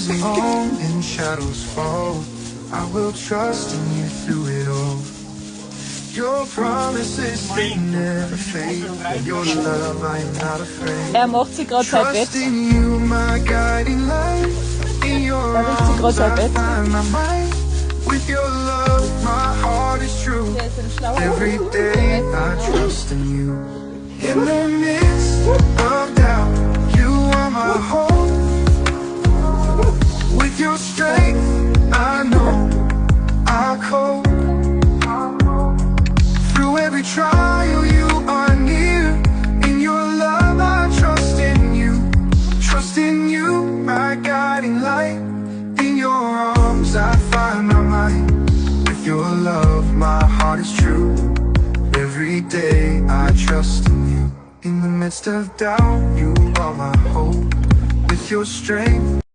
is long and shadows fall, I will trust in you through it all. Your promises, they never fade. Your love, I am not afraid. Macht sich gerade sein Bett. Trust in you, my guiding light. In your arms, I find my mind. With your love, my heart is true. Every day, I trust in you. In the midst of doubt, you are my hope. With your strength, I know I'll cope. Through every trial, you are near. In your love, I trust in you. Trust in you, my guiding light. In your arms, I find my mind. With your love, my heart is true. Every day, I trust in you. In the midst of doubt, you are my hope. With your strength